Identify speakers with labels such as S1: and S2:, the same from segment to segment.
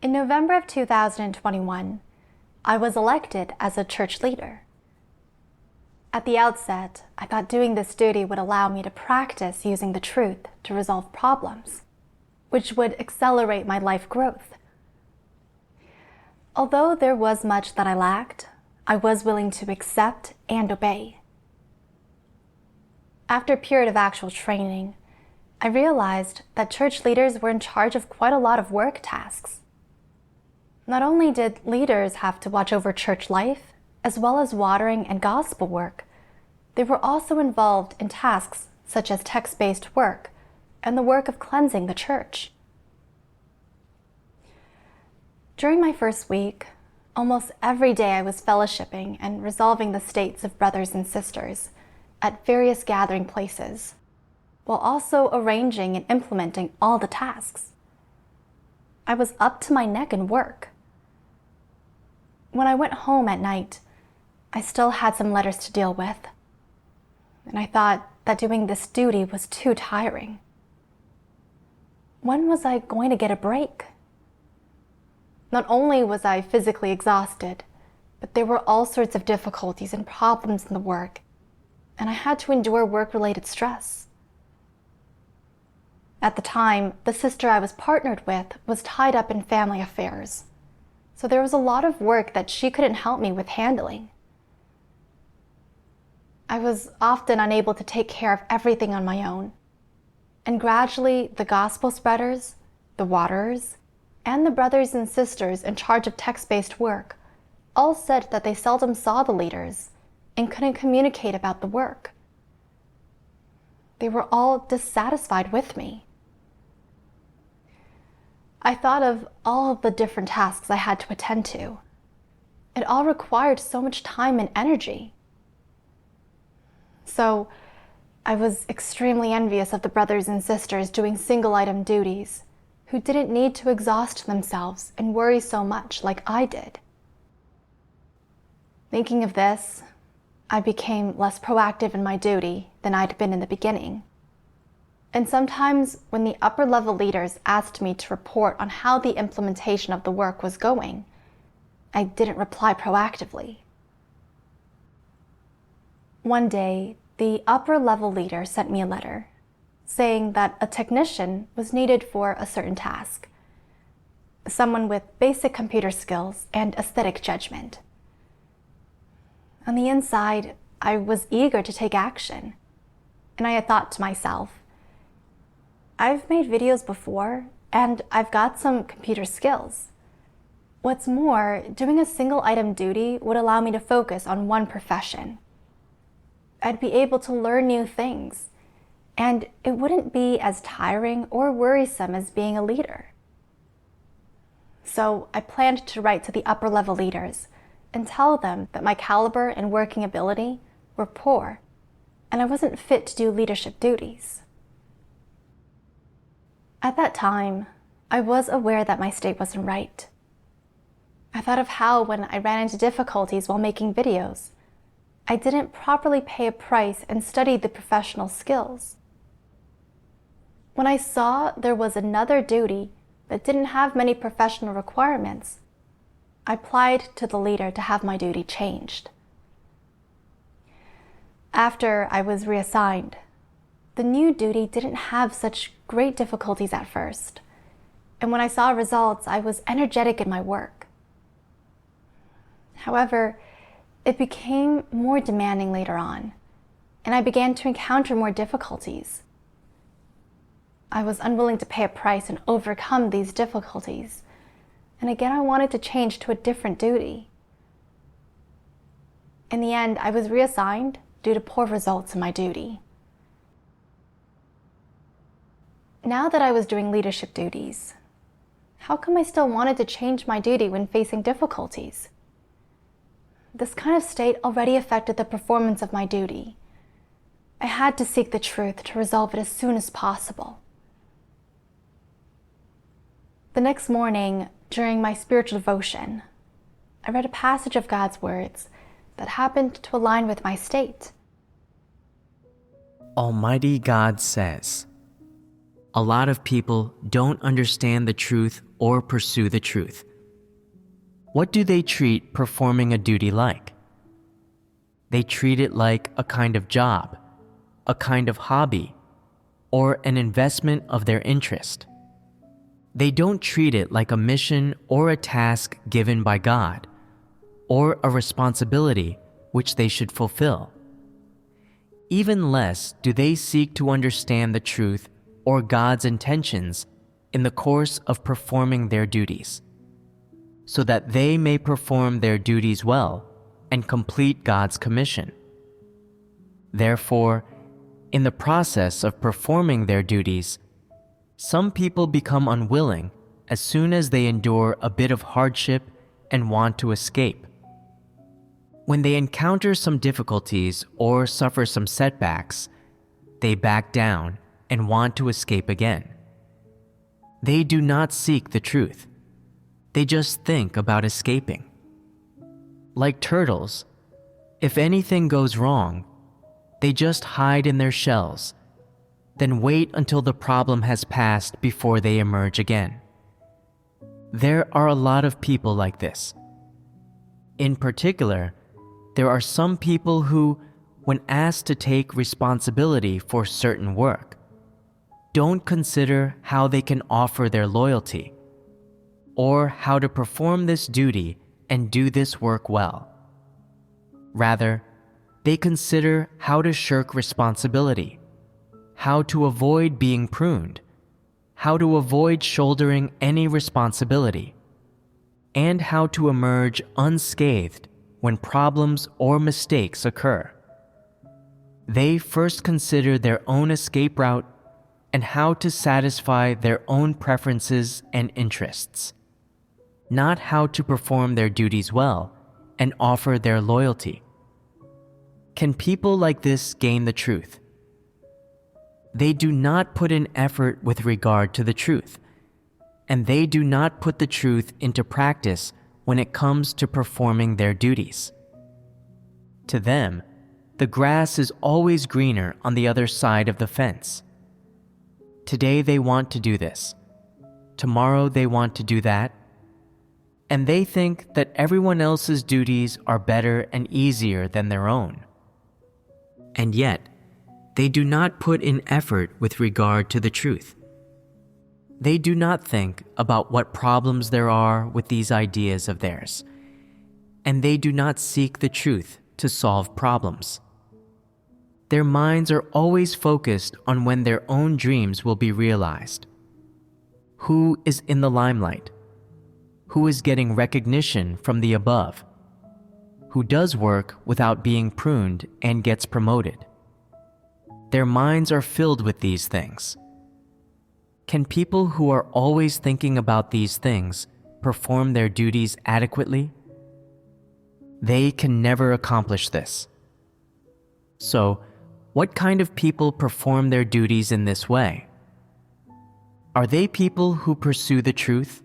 S1: In November of 2021, I was elected as a church leader. At the outset, I thought doing this duty would allow me to practice using the truth to resolve problems, which would accelerate my life growth. Although there was much that I lacked, I was willing to accept and obey. After a period of actual training, I realized that church leaders were in charge of quite a lot of work tasks. Not only did leaders have to watch over church life, as well as watering and gospel work, they were also involved in tasks such as text-based work and the work of cleansing the church. During my first week, almost every day I was fellowshipping and resolving the states of brothers and sisters at various gathering places, while also arranging and implementing all the tasks. I was up to my neck in work. When I went home at night, I still had some letters to deal with, and I thought that doing this duty was too tiring. When was I going to get a break? Not only was I physically exhausted, but there were all sorts of difficulties and problems in the work, and I had to endure work-related stress. At the time, the sister I was partnered with was tied up in family affairs, so there was a lot of work that she couldn't help me with handling. I was often unable to take care of everything on my own, and gradually the gospel spreaders, the waterers, and the brothers and sisters in charge of text-based work all said that they seldom saw the leaders and couldn't communicate about the work. They were all dissatisfied with me. I thought of all of the different tasks I had to attend to. It all required so much time and energy. So I was extremely envious of the brothers and sisters doing single-item duties who didn't need to exhaust themselves and worry so much like I did. Thinking of this, I became less proactive in my duty than I'd been in the beginning. And sometimes when the upper-level leaders asked me to report on how the implementation of the work was going, I didn't reply proactively. One day, the upper-level leader sent me a letter saying that a technician was needed for a certain task, someone with basic computer skills and aesthetic judgment. On the inside, I was eager to take action, and I had thought to myself, I've made videos before, and I've got some computer skills. What's more, doing a single-item duty would allow me to focus on one profession. I'd be able to learn new things, and it wouldn't be as tiring or worrisome as being a leader. So I planned to write to the upper-level leaders and tell them that my caliber and working ability were poor, and I wasn't fit to do leadership duties. At that time, I was aware that my state wasn't right. I thought of how when I ran into difficulties while making videos, I didn't properly pay a price and study the professional skills. When I saw there was another duty that didn't have many professional requirements, I applied to the leader to have my duty changed. After I was reassigned, the new duty didn't have such great difficulties at first, and when I saw results, I was energetic in my work. However, it became more demanding later on, and I began to encounter more difficulties. I was unwilling to pay a price and overcome these difficulties, and again I wanted to change to a different duty. In the end, I was reassigned due to poor results in my duty. Now that I was doing leadership duties, how come I still wanted to change my duty when facing difficulties? This kind of state already affected the performance of my duty. I had to seek the truth to resolve it as soon as possible. The next morning, during my spiritual devotion, I read a passage of God's words that happened to align with my state.
S2: Almighty God says, a lot of people don't understand the truth or pursue the truth. What do they treat performing a duty like? They treat it like a kind of job, a kind of hobby, or an investment of their interest. They don't treat it like a mission or a task given by God, or a responsibility which they should fulfill. Even less do they seek to understand the truth or God's intentions in the course of performing their duties, so that they may perform their duties well and complete God's commission. Therefore, in the process of performing their duties, some people become unwilling as soon as they endure a bit of hardship and want to escape. When they encounter some difficulties or suffer some setbacks, they back down and want to escape again. They do not seek the truth. They just think about escaping. Like turtles, if anything goes wrong, they just hide in their shells, then wait until the problem has passed before they emerge again. There are a lot of people like this. In particular, there are some people who, when asked to take responsibility for certain work, don't consider how they can offer their loyalty, or how to perform this duty and do this work well. Rather, they consider how to shirk responsibility, how to avoid being pruned, how to avoid shouldering any responsibility, and how to emerge unscathed when problems or mistakes occur. They first consider their own escape route and how to satisfy their own preferences and interests, not how to perform their duties well and offer their loyalty. Can people like this gain the truth? They do not put in effort with regard to the truth, and they do not put the truth into practice when it comes to performing their duties. To them, the grass is always greener on the other side of the fence. Today they want to do this. Tomorrow they want to do that. And they think that everyone else's duties are better and easier than their own. And yet, they do not put in effort with regard to the truth. They do not think about what problems there are with these ideas of theirs, and they do not seek the truth to solve problems. Their minds are always focused on when their own dreams will be realized. Who is in the limelight? Who is getting recognition from the above? Who does work without being pruned and gets promoted? Their minds are filled with these things. Can people who are always thinking about these things perform their duties adequately? They can never accomplish this. So, what kind of people perform their duties in this way? Are they people who pursue the truth?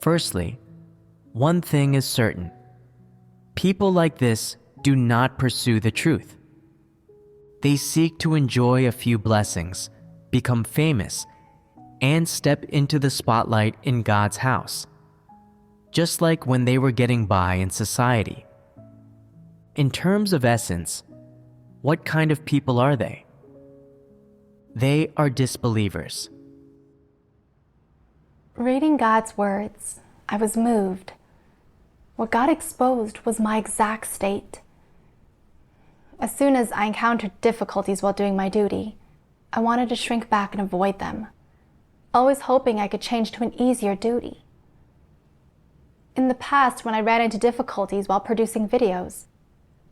S2: Firstly, one thing is certain. People like this do not pursue the truth. They seek to enjoy a few blessings, become famous, and step into the spotlight in God's house, just like when they were getting by in society. In terms of essence, what kind of people are they? They are disbelievers.
S1: Reading God's words, I was moved. What God exposed was my exact state. As soon as I encountered difficulties while doing my duty, I wanted to shrink back and avoid them, always hoping I could change to an easier duty. In the past, when I ran into difficulties while producing videos,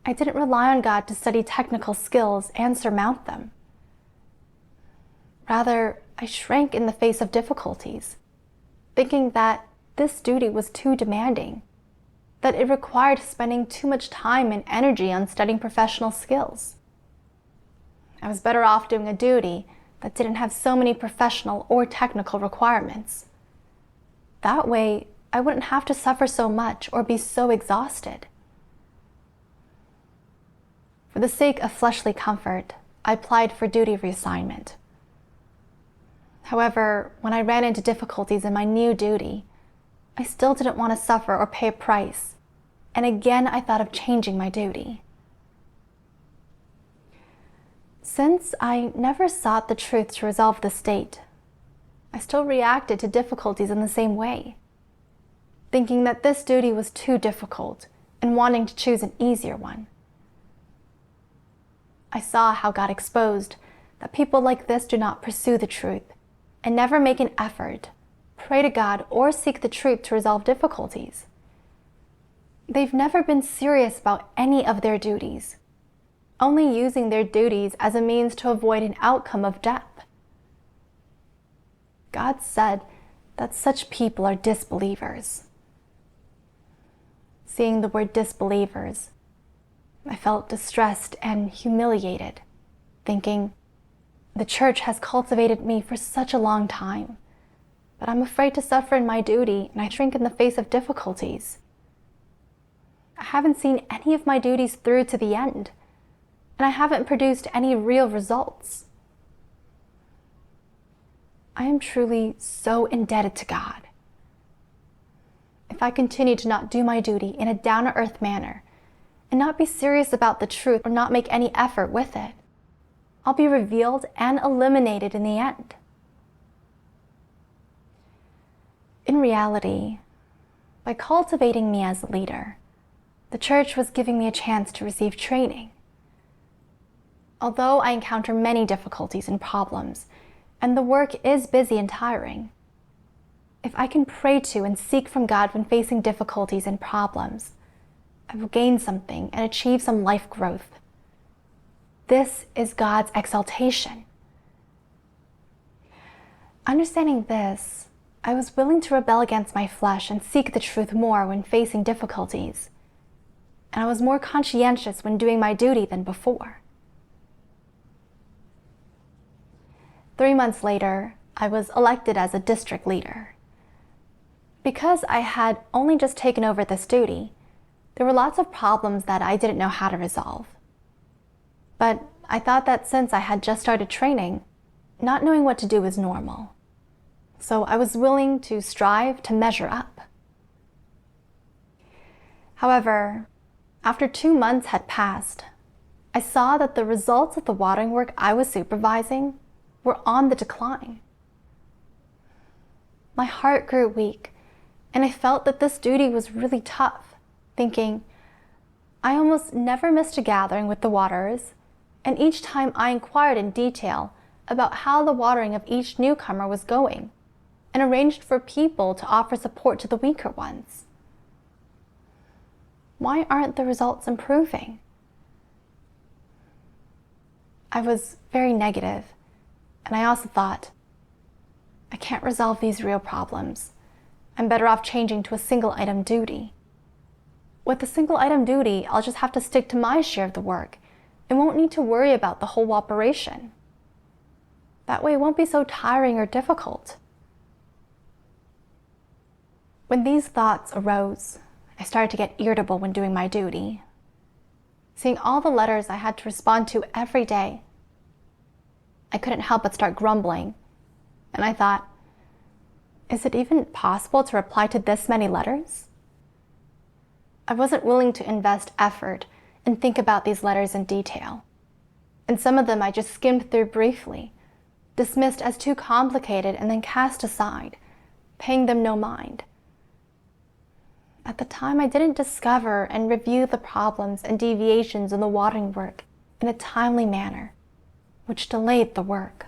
S1: I didn't rely on God to study technical skills and surmount them. Rather, I shrank in the face of difficulties, thinking that this duty was too demanding, that it required spending too much time and energy on studying professional skills. I was better off doing a duty that didn't have so many professional or technical requirements. That way, I wouldn't have to suffer so much or be so exhausted. For the sake of fleshly comfort, I applied for duty reassignment. However, when I ran into difficulties in my new duty, I still didn't want to suffer or pay a price, and again I thought of changing my duty. Since I never sought the truth to resolve the state, I still reacted to difficulties in the same way, thinking that this duty was too difficult and wanting to choose an easier one. I saw how God exposed that people like this do not pursue the truth and never make an effort, pray to God, or seek the truth to resolve difficulties. They've never been serious about any of their duties, only using their duties as a means to avoid an outcome of death. God said that such people are disbelievers. Seeing the word disbelievers, I felt distressed and humiliated, thinking, the church has cultivated me for such a long time, but I'm afraid to suffer in my duty, and I shrink in the face of difficulties. I haven't seen any of my duties through to the end, and I haven't produced any real results. I am truly so indebted to God. If I continue to not do my duty in a down-to-earth manner, and not be serious about the truth or not make any effort with it, I'll be revealed and eliminated in the end. In reality, by cultivating me as a leader, the church was giving me a chance to receive training. Although I encounter many difficulties and problems, and the work is busy and tiring, if I can pray to and seek from God when facing difficulties and problems, I will gain something and achieve some life growth. This is God's exaltation. Understanding this, I was willing to rebel against my flesh and seek the truth more when facing difficulties, and I was more conscientious when doing my duty than before. 3 months later, I was elected as a district leader. Because I had only just taken over this duty, there were lots of problems that I didn't know how to resolve. But I thought that since I had just started training, not knowing what to do was normal. So I was willing to strive to measure up. However, after 2 months had passed, I saw that the results of the watering work I was supervising were on the decline. My heart grew weak, and I felt that this duty was really tough, thinking, I almost never missed a gathering with the waterers, and each time I inquired in detail about how the watering of each newcomer was going, and arranged for people to offer support to the weaker ones. Why aren't the results improving? I was very negative, and I also thought, I can't resolve these real problems. I'm better off changing to a single item duty. With a single item duty, I'll just have to stick to my share of the work and won't need to worry about the whole operation. That way it won't be so tiring or difficult. When these thoughts arose, I started to get irritable when doing my duty. Seeing all the letters I had to respond to every day, I couldn't help but start grumbling, and I thought, is it even possible to reply to this many letters? I wasn't willing to invest effort and think about these letters in detail, and some of them I just skimmed through briefly, dismissed as too complicated and then cast aside, paying them no mind. At the time, I didn't discover and review the problems and deviations in the watering work in a timely manner, which delayed the work.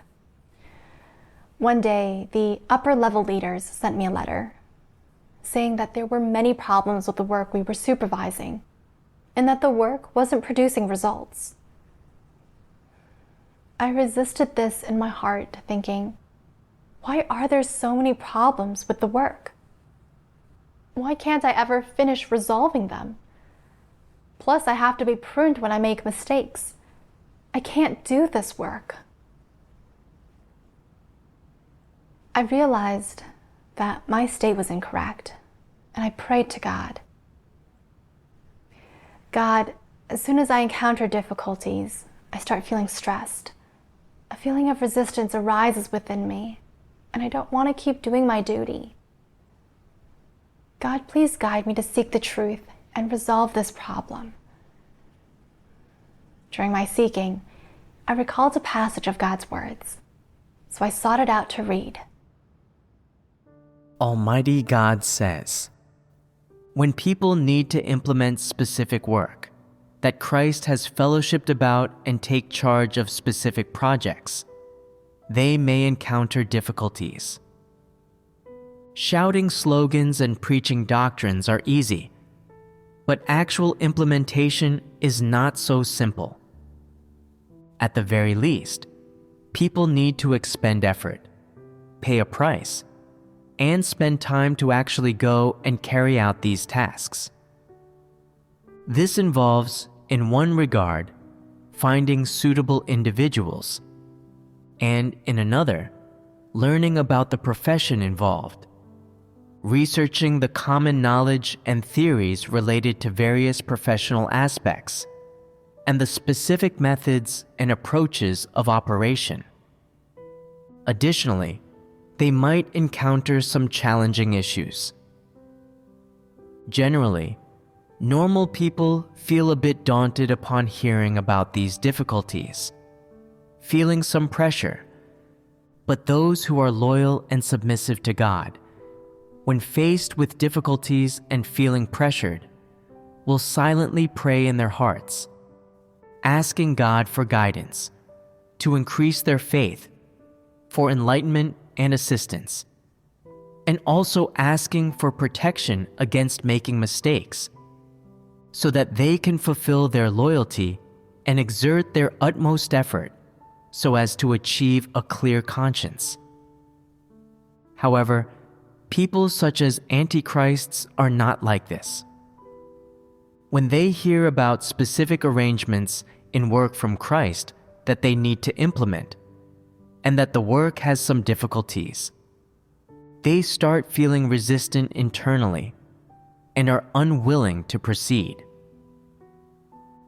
S1: One day, the upper-level leaders sent me a letter saying that there were many problems with the work we were supervising and that the work wasn't producing results. I resisted this in my heart, thinking, why are there so many problems with the work? Why can't I ever finish resolving them? Plus, I have to be pruned when I make mistakes. I can't do this work. I realized that my state was incorrect, and I prayed to God. God, as soon as I encounter difficulties, I start feeling stressed. A feeling of resistance arises within me, and I don't want to keep doing my duty. God, please guide me to seek the truth and resolve this problem. During my seeking, I recalled a passage of God's words, so I sought it out to read.
S2: Almighty God says, when people need to implement specific work that Christ has fellowshipped about and take charge of specific projects, they may encounter difficulties. Shouting slogans and preaching doctrines are easy, but actual implementation is not so simple. At the very least, people need to expend effort, pay a price, and spend time to actually go and carry out these tasks. This involves, in one regard, finding suitable individuals, and in another, learning about the profession involved, researching the common knowledge and theories related to various professional aspects, and the specific methods and approaches of operation. Additionally, they might encounter some challenging issues. Generally, normal people feel a bit daunted upon hearing about these difficulties, feeling some pressure. But those who are loyal and submissive to God, when faced with difficulties and feeling pressured, will silently pray in their hearts, asking God for guidance, to increase their faith, for enlightenment and assistance, and also asking for protection against making mistakes, so that they can fulfill their loyalty and exert their utmost effort so as to achieve a clear conscience. However, people such as antichrists are not like this. When they hear about specific arrangements in work from Christ that they need to implement, and that the work has some difficulties, they start feeling resistant internally and are unwilling to proceed.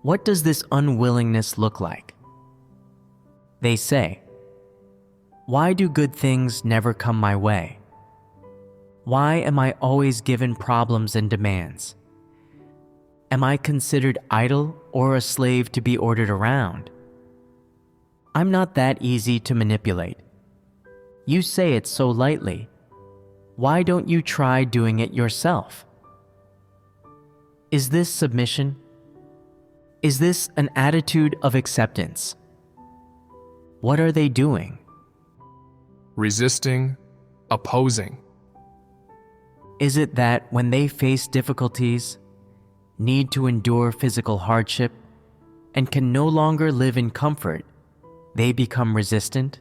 S2: What does this unwillingness look like? They say, "Why do good things never come my way? Why am I always given problems and demands? Am I considered idle or a slave to be ordered around? I'm not that easy to manipulate. You say it so lightly. Why don't you try doing it yourself?" Is this submission? Is this an attitude of acceptance? What are they doing?
S3: Resisting, opposing.
S2: Is it that when they face difficulties, need to endure physical hardship, and can no longer live in comfort, they become resistant?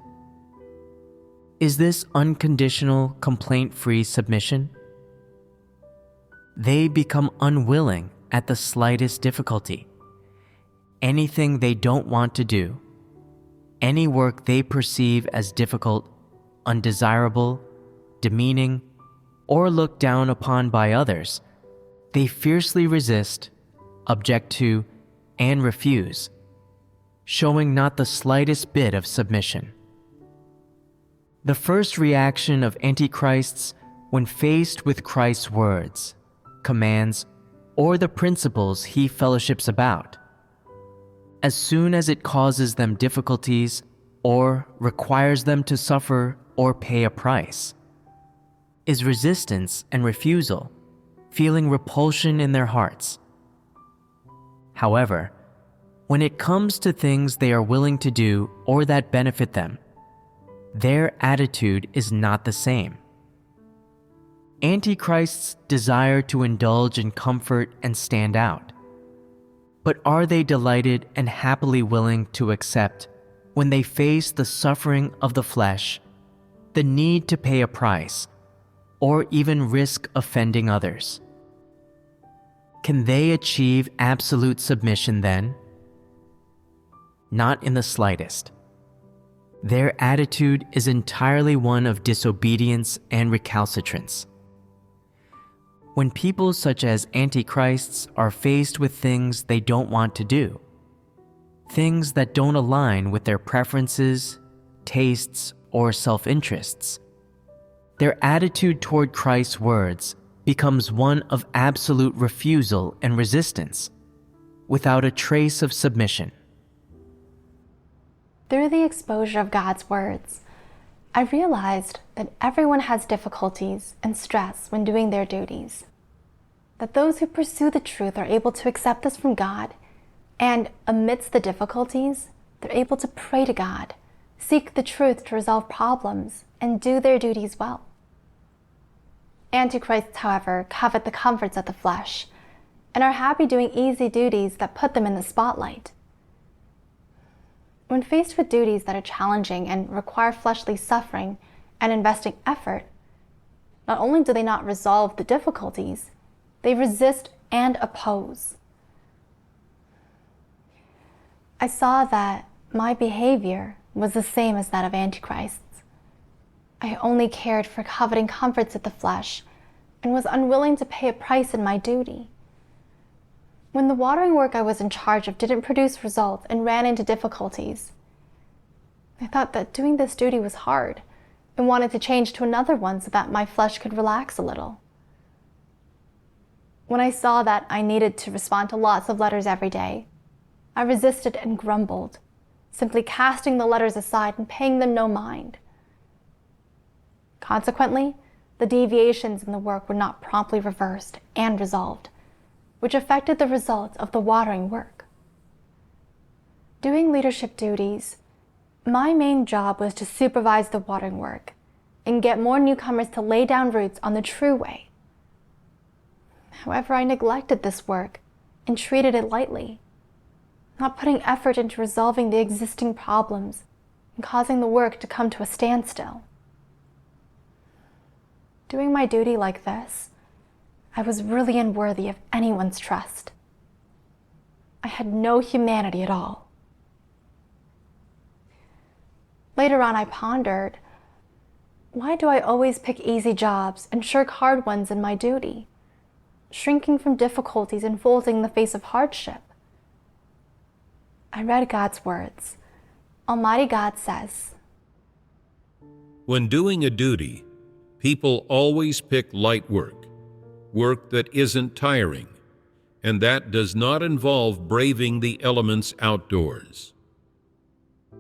S2: Is this unconditional, complaint-free submission? They become unwilling at the slightest difficulty. Anything they don't want to do, any work they perceive as difficult, undesirable, demeaning, or looked down upon by others, they fiercely resist, object to, and refuse, showing not the slightest bit of submission. The first reaction of antichrists when faced with Christ's words, commands, or the principles he fellowships about, as soon as it causes them difficulties or requires them to suffer or pay a price, is resistance and refusal, feeling repulsion in their hearts. However, when it comes to things they are willing to do or that benefit them, their attitude is not the same. Antichrists desire to indulge in comfort and stand out. But are they delighted and happily willing to accept when they face the suffering of the flesh, the need to pay a price, or even risk offending others? Can they achieve absolute submission then? Not in the slightest. Their attitude is entirely one of disobedience and recalcitrance. When people such as antichrists are faced with things they don't want to do, things that don't align with their preferences, tastes, or self-interests, their attitude toward Christ's words becomes one of absolute refusal and resistance, without a trace of submission.
S1: Through the exposure of God's words, I realized that everyone has difficulties and stress when doing their duties, that those who pursue the truth are able to accept this from God, and amidst the difficulties, they're able to pray to God, seek the truth to resolve problems, and do their duties well. Antichrists, however, covet the comforts of the flesh and are happy doing easy duties that put them in the spotlight. When faced with duties that are challenging and require fleshly suffering and investing effort, not only do they not resolve the difficulties, they resist and oppose. I saw that my behavior was the same as that of Antichrists. I only cared for coveting comforts of the flesh and was unwilling to pay a price in my duty. When the watering work I was in charge of didn't produce results and ran into difficulties, I thought that doing this duty was hard and wanted to change to another one so that my flesh could relax a little. When I saw that I needed to respond to lots of letters every day, I resisted and grumbled, simply casting the letters aside and paying them no mind. Consequently, the deviations in the work were not promptly reversed and resolved, which affected the results of the watering work. Doing leadership duties, my main job was to supervise the watering work and get more newcomers to lay down roots on the true way. However, I neglected this work and treated it lightly, not putting effort into resolving the existing problems and causing the work to come to a standstill. Doing my duty like this, I was really unworthy of anyone's trust. I had no humanity at all. Later on, I pondered, why do I always pick easy jobs and shirk hard ones in my duty, shrinking from difficulties and folding in the face of hardship? I read God's words. Almighty God says,
S3: "When doing a duty, people always pick light work, work that isn't tiring, and that does not involve braving the elements outdoors.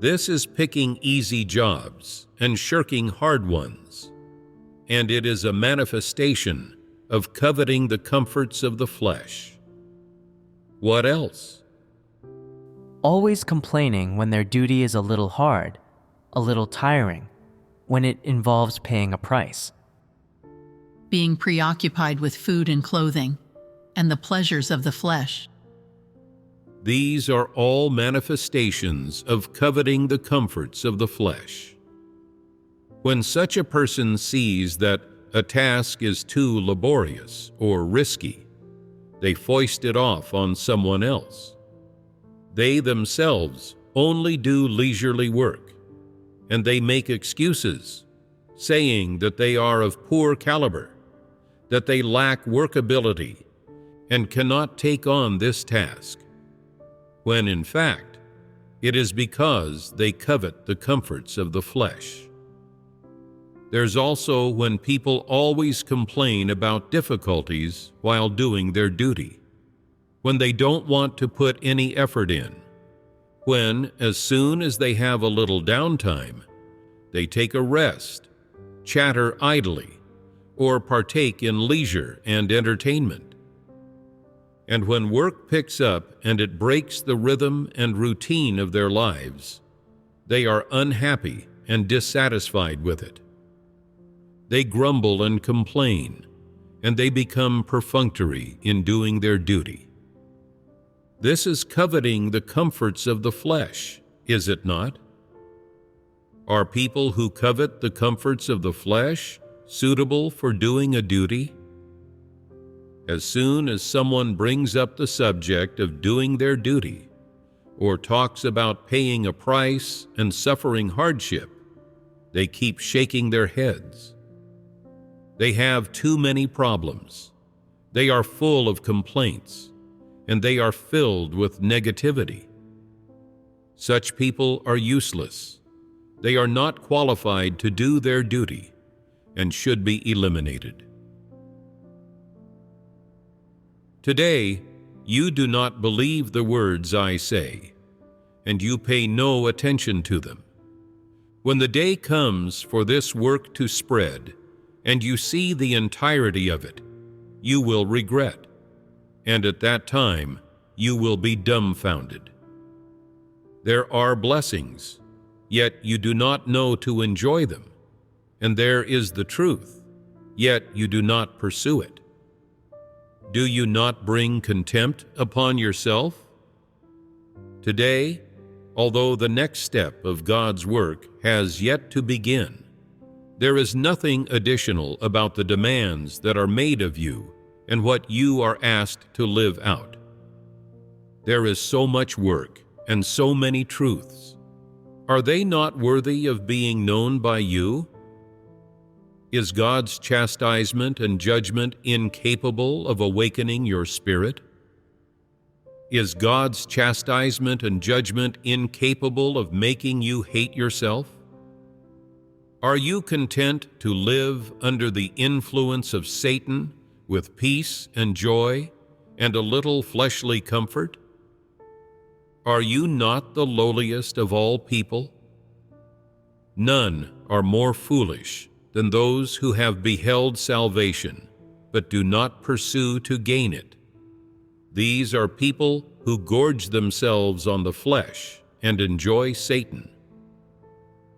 S3: This is picking easy jobs and shirking hard ones, and it is a manifestation of coveting the comforts of the flesh. What else?
S2: Always complaining when their duty is a little hard, a little tiring, when it involves paying a price.
S4: Being preoccupied with food and clothing, and the pleasures of the flesh.
S3: These are all manifestations of coveting the comforts of the flesh. When such a person sees that a task is too laborious or risky, they foist it off on someone else. They themselves only do leisurely work, and they make excuses, saying that they are of poor caliber, that they lack workability, and cannot take on this task, when in fact, it is because they covet the comforts of the flesh. There's also when people always complain about difficulties while doing their duty, when they don't want to put any effort in, when, as soon as they have a little downtime, they take a rest, chatter idly, or partake in leisure and entertainment. And when work picks up and it breaks the rhythm and routine of their lives, they are unhappy and dissatisfied with it. They grumble and complain, and they become perfunctory in doing their duty. This is coveting the comforts of the flesh, is it not? Are people who covet the comforts of the flesh suitable for doing a duty? As soon as someone brings up the subject of doing their duty, or talks about paying a price and suffering hardship, they keep shaking their heads. They have too many problems. They are full of complaints, and they are filled with negativity. Such people are useless. They are not qualified to do their duty, and should be eliminated. Today, you do not believe the words I say, and you pay no attention to them. When the day comes for this work to spread, and you see the entirety of it, you will regret, and at that time you will be dumbfounded. There are blessings, yet you do not know to enjoy them, and there is the truth, yet you do not pursue it. Do you not bring contempt upon yourself? Today, although the next step of God's work has yet to begin, there is nothing additional about the demands that are made of you and what you are asked to live out. There is so much work and so many truths. Are they not worthy of being known by you? Is God's chastisement and judgment incapable of awakening your spirit? Is God's chastisement and judgment incapable of making you hate yourself? Are you content to live under the influence of Satan with peace and joy and a little fleshly comfort? Are you not the lowliest of all people? None are more foolish than those who have beheld salvation, but do not pursue to gain it. These are people who gorge themselves on the flesh and enjoy Satan.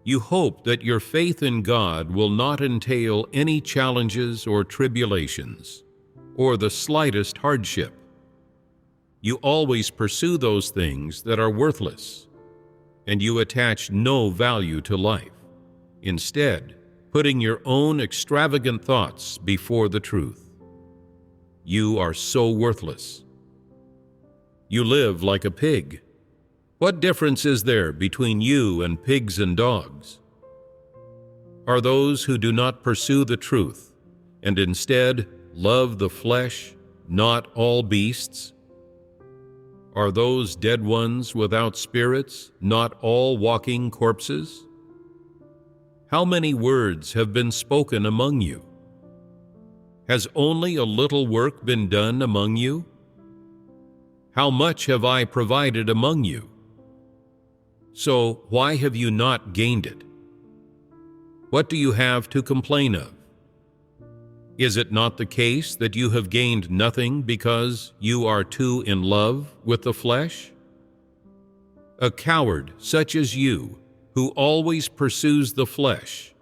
S3: You hope that your faith in God will not entail any challenges or tribulations, or the slightest hardship. You always pursue those things that are worthless, and you attach no value to life, instead putting your own extravagant thoughts before the truth. You are so worthless. You live like a pig. What difference is there between you and pigs and dogs? Are those who do not pursue the truth and instead love the flesh not all beasts? Are those dead ones without spirits not all walking corpses? How many words have been spoken among you? Has only a little work been done among you? How much have I provided among you? So why have you not gained it? What do you have to complain of? Is it not the case that you have gained nothing because you are too in love with the flesh? A coward such as you, who always pursues the flesh,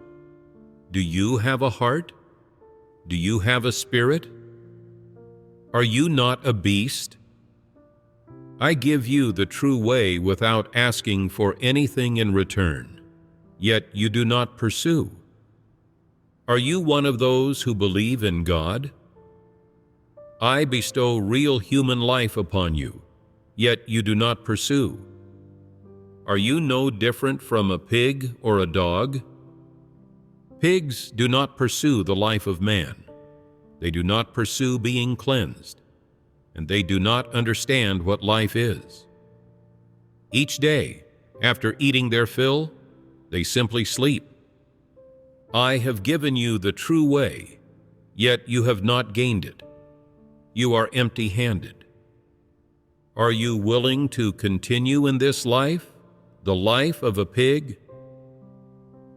S3: do you have a heart? Do you have a spirit? Are you not a beast? I give you the true way without asking for anything in return, yet you do not pursue. Are you one of those who believe in God? I bestow real human life upon you, yet you do not pursue. Are you no different from a pig or a dog? Pigs do not pursue the life of man. They do not pursue being cleansed, and they do not understand what life is. Each day, after eating their fill, they simply sleep. I have given you the true way, yet you have not gained it. You are empty-handed. Are you willing to continue in this life, the life of a pig?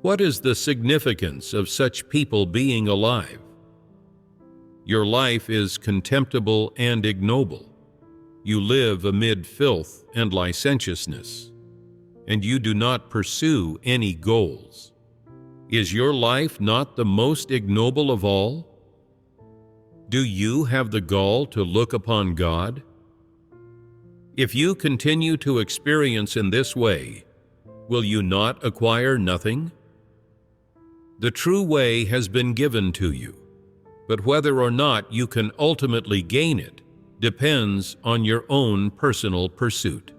S3: What is the significance of such people being alive? Your life is contemptible and ignoble. You live amid filth and licentiousness, and you do not pursue any goals. Is your life not the most ignoble of all? Do you have the gall to look upon God? If you continue to experience in this way, will you not acquire nothing? The true way has been given to you, but whether or not you can ultimately gain it depends on your own personal pursuit.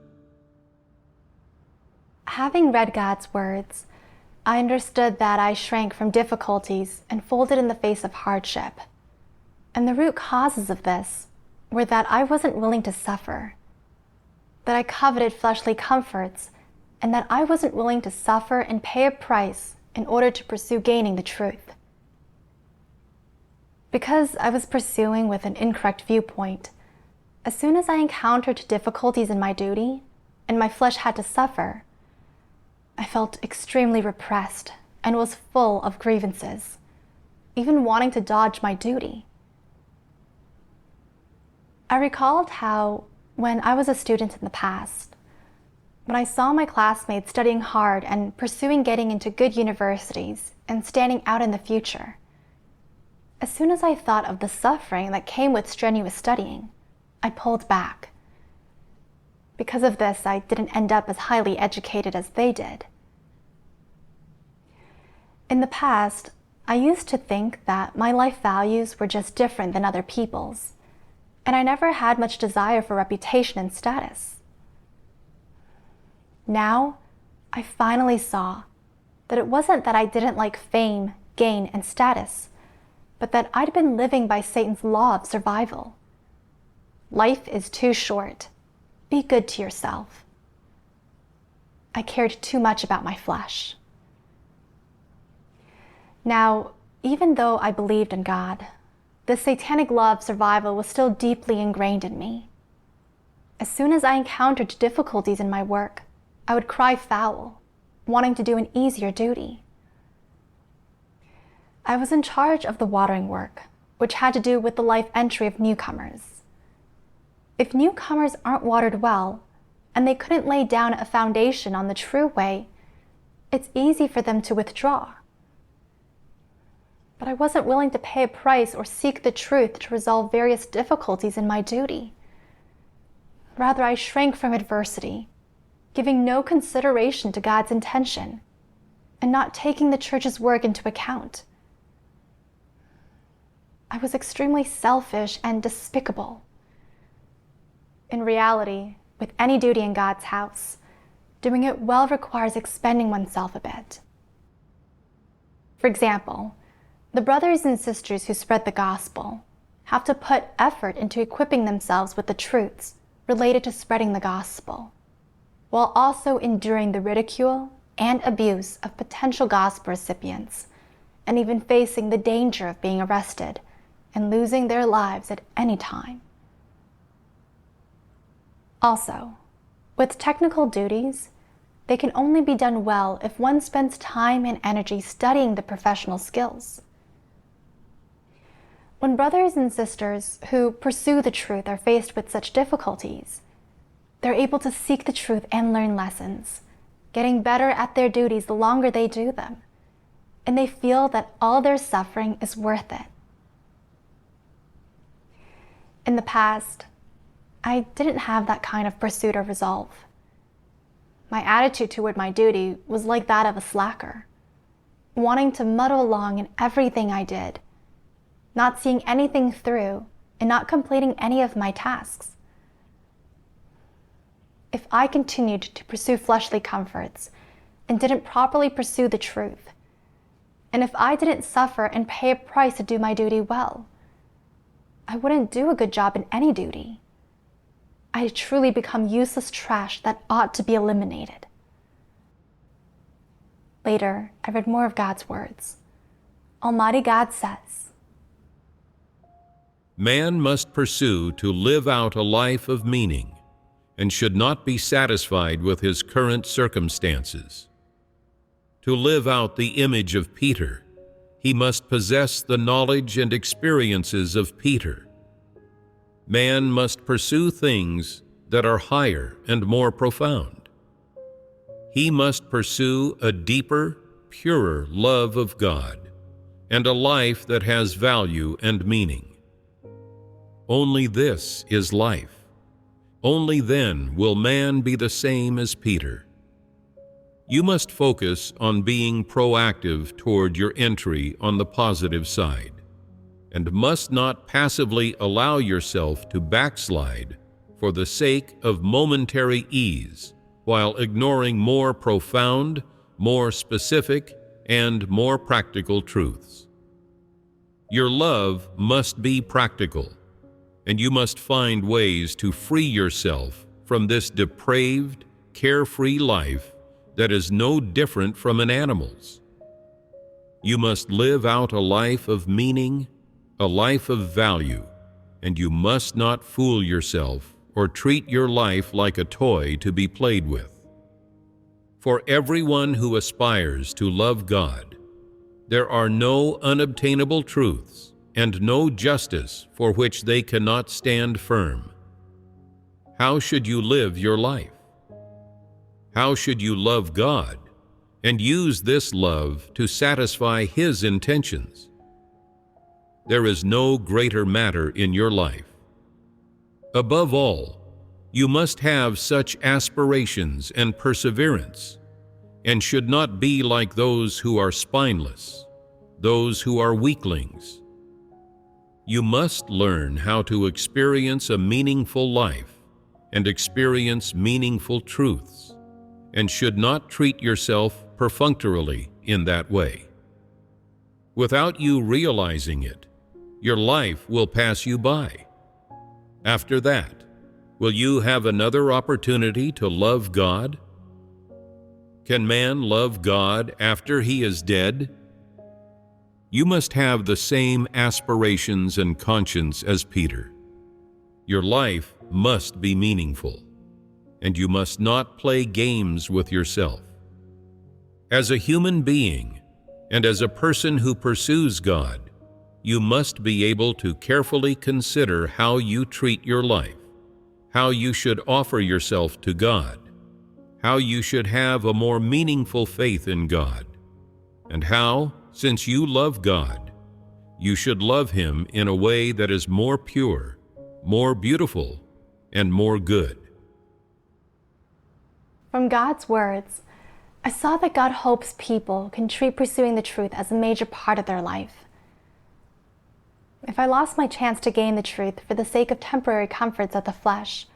S1: Having read God's words, I understood that I shrank from difficulties and folded in the face of hardship. And the root causes of this were that I wasn't willing to suffer, that I coveted fleshly comforts, and that I wasn't willing to suffer and pay a price in order to pursue gaining the truth. Because I was pursuing with an incorrect viewpoint, as soon as I encountered difficulties in my duty and my flesh had to suffer, I felt extremely repressed and was full of grievances, even wanting to dodge my duty. I recalled how, when I was a student in the past, when I saw my classmates studying hard and pursuing getting into good universities and standing out in the future, as soon as I thought of the suffering that came with strenuous studying, I pulled back. Because of this, I didn't end up as highly educated as they did. In the past, I used to think that my life values were just different than other people's, and I never had much desire for reputation and status. Now, I finally saw that it wasn't that I didn't like fame, gain, and status, but that I'd been living by Satan's law of survival. Life is too short. Be good to yourself. I cared too much about my flesh. Now, even though I believed in God, the satanic law of survival was still deeply ingrained in me. As soon as I encountered difficulties in my work, I would cry foul, wanting to do an easier duty. I was in charge of the watering work, which had to do with the life entry of newcomers. If newcomers aren't watered well, and they couldn't lay down a foundation on the true way, it's easy for them to withdraw. But I wasn't willing to pay a price or seek the truth to resolve various difficulties in my duty. Rather, I shrank from adversity, giving no consideration to God's intention, and not taking the church's work into account. I was extremely selfish and despicable. In reality, with any duty in God's house, doing it well requires expending oneself a bit. For example, the brothers and sisters who spread the gospel have to put effort into equipping themselves with the truths related to spreading the gospel, while also enduring the ridicule and abuse of potential gospel recipients, and even facing the danger of being arrested and losing their lives at any time. Also, with technical duties, they can only be done well if one spends time and energy studying the professional skills. When brothers and sisters who pursue the truth are faced with such difficulties, they're able to seek the truth and learn lessons, getting better at their duties the longer they do them, and they feel that all their suffering is worth it. In the past, I didn't have that kind of pursuit or resolve. My attitude toward my duty was like that of a slacker, wanting to muddle along in everything I did, not seeing anything through and not completing any of my tasks. If I continued to pursue fleshly comforts and didn't properly pursue the truth, and if I didn't suffer and pay a price to do my duty well, I wouldn't do a good job in any duty. I'd truly become useless trash that ought to be eliminated. Later, I read more of God's words. Almighty God says,
S3: Man must pursue to live out a life of meaning and should not be satisfied with his current circumstances. To live out the image of Peter, he must possess the knowledge and experiences of Peter. Man must pursue things that are higher and more profound. He must pursue a deeper, purer love of God and a life that has value and meaning. Only this is life. Only then will man be the same as Peter. You must focus on being proactive toward your entry on the positive side, and must not passively allow yourself to backslide for the sake of momentary ease, while ignoring more profound, more specific, and more practical truths. Your love must be practical, and you must find ways to free yourself from this depraved, carefree life that is no different from an animal's. You must live out a life of meaning, a life of value, and you must not fool yourself or treat your life like a toy to be played with. For everyone who aspires to love God, there are no unobtainable truths and no justice for which they cannot stand firm. How should you live your life? How should you love God and use this love to satisfy His intentions? There is no greater matter in your life. Above all, you must have such aspirations and perseverance, and should not be like those who are spineless, those who are weaklings. You must learn how to experience a meaningful life and experience meaningful truths, and should not treat yourself perfunctorily in that way. Without you realizing it, your life will pass you by. After that, will you have another opportunity to love God? Can man love God after he is dead? You must have the same aspirations and conscience as Peter. Your life must be meaningful, and you must not play games with yourself. As a human being, and as a person who pursues God, you must be able to carefully consider how you treat your life, how you should offer yourself to God, how you should have a more meaningful faith in God, and how, since you love God, you should love Him in a way that is more pure, more beautiful, and more good.
S1: From God's words, I saw that God hopes people can treat pursuing the truth as a major part of their life. If I lost my chance to gain the truth for the sake of temporary comforts of the flesh,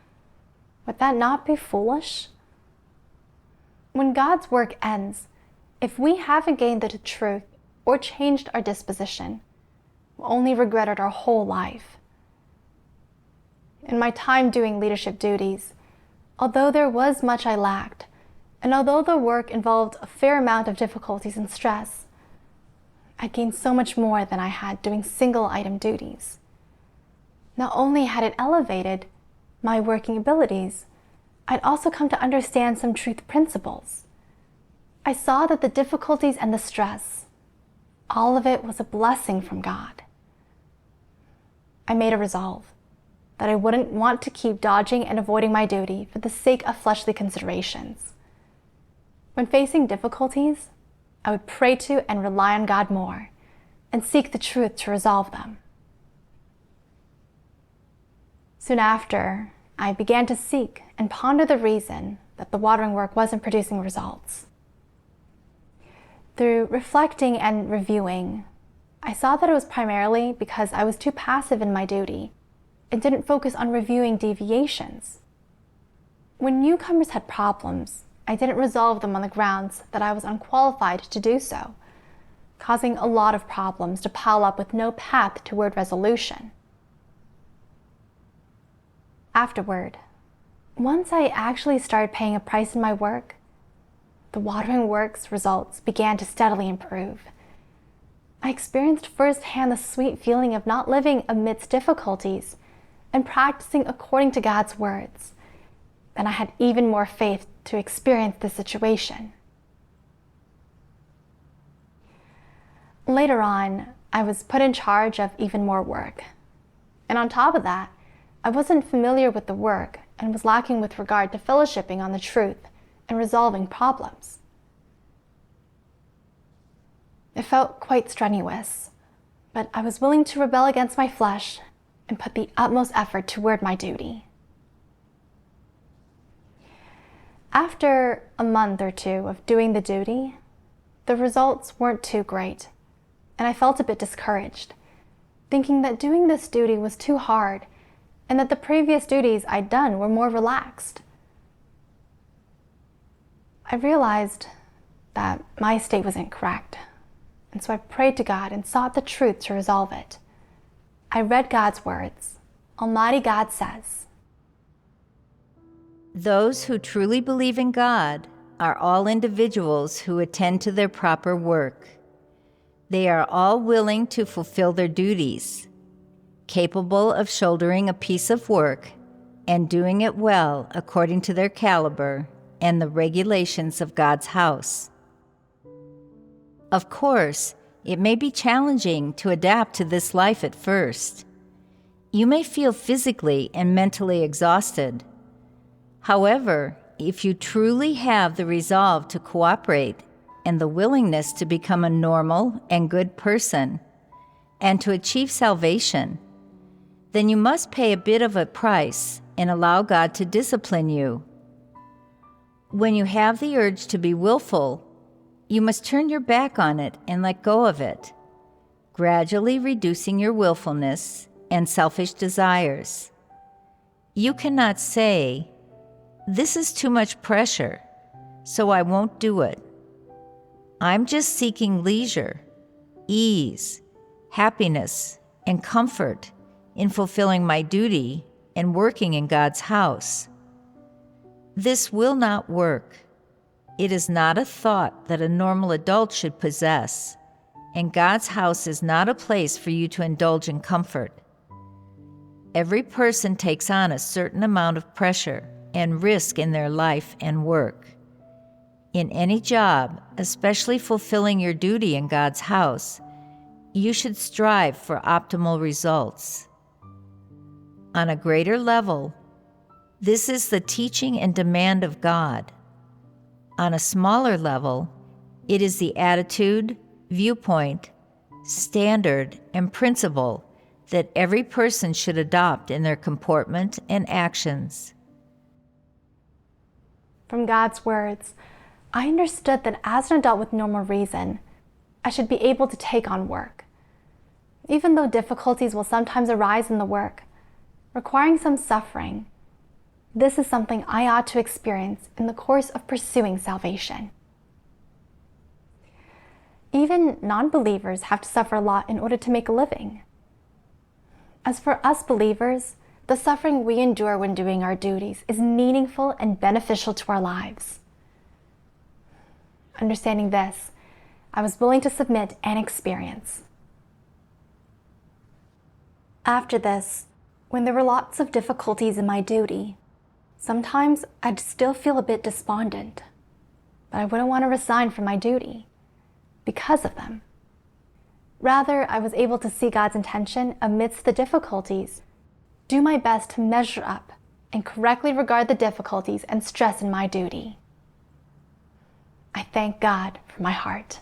S1: would that not be foolish? When God's work ends, if we haven't gained the truth or changed our disposition, we'll only regret it our whole life. In my time doing leadership duties, although there was much I lacked, and although the work involved a fair amount of difficulties and stress, I gained so much more than I had doing single-item duties. Not only had it elevated my working abilities, I'd also come to understand some truth principles. I saw that the difficulties and the stress, all of it was a blessing from God. I made a resolve that I wouldn't want to keep dodging and avoiding my duty for the sake of fleshly considerations. When facing difficulties, I would pray to and rely on God more, and seek the truth to resolve them. Soon after, I began to seek and ponder the reason that the watering work wasn't producing results. Through reflecting and reviewing, I saw that it was primarily because I was too passive in my duty and didn't focus on reviewing deviations. When newcomers had problems, I didn't resolve them on the grounds that I was unqualified to do so, causing a lot of problems to pile up with no path toward resolution. Afterward, once I actually started paying a price in my work, the watering work's results began to steadily improve. I experienced firsthand the sweet feeling of not living amidst difficulties and practicing according to God's words. Then I had even more faith to experience the situation. Later on, I was put in charge of even more work. And on top of that, I wasn't familiar with the work and was lacking with regard to fellowshipping on the truth and resolving problems. It felt quite strenuous, but I was willing to rebel against my flesh and put the utmost effort toward my duty. After a month or two of doing the duty, the results weren't too great, and I felt a bit discouraged, thinking that doing this duty was too hard and that the previous duties I'd done were more relaxed. I realized that my state was incorrect, and so I prayed to God and sought the truth to resolve it. I read God's words. Almighty God says,
S5: "Those who truly believe in God are all individuals who attend to their proper work. They are all willing to fulfill their duties, capable of shouldering a piece of work and doing it well according to their caliber and the regulations of God's house. Of course, it may be challenging to adapt to this life at first. You may feel physically and mentally exhausted. However, if you truly have the resolve to cooperate and the willingness to become a normal and good person and to achieve salvation, then you must pay a bit of a price and allow God to discipline you. When you have the urge to be willful, you must turn your back on it and let go of it, gradually reducing your willfulness and selfish desires. You cannot say, "This is too much pressure, so I won't do it. I'm just seeking leisure, ease, happiness, and comfort in fulfilling my duty and working in God's house." This will not work. It is not a thought that a normal adult should possess, and God's house is not a place for you to indulge in comfort. Every person takes on a certain amount of pressure and risk in their life and work. In any job, especially fulfilling your duty in God's house, you should strive for optimal results. On a greater level, this is the teaching and demand of God. On a smaller level, it is the attitude, viewpoint, standard, and principle that every person should adopt in their comportment and actions.
S1: From God's words, I understood that as an adult with normal reason, I should be able to take on work. Even though difficulties will sometimes arise in the work, requiring some suffering, this is something I ought to experience in the course of pursuing salvation. Even non-believers have to suffer a lot in order to make a living. As for us believers, the suffering we endure when doing our duties is meaningful and beneficial to our lives. Understanding this, I was willing to submit and experience. After this, when there were lots of difficulties in my duty, sometimes I'd still feel a bit despondent, but I wouldn't want to resign from my duty because of them. Rather, I was able to see God's intention amidst the difficulties, do my best to measure up, and correctly regard the difficulties and stress in my duty. I thank God for my heart.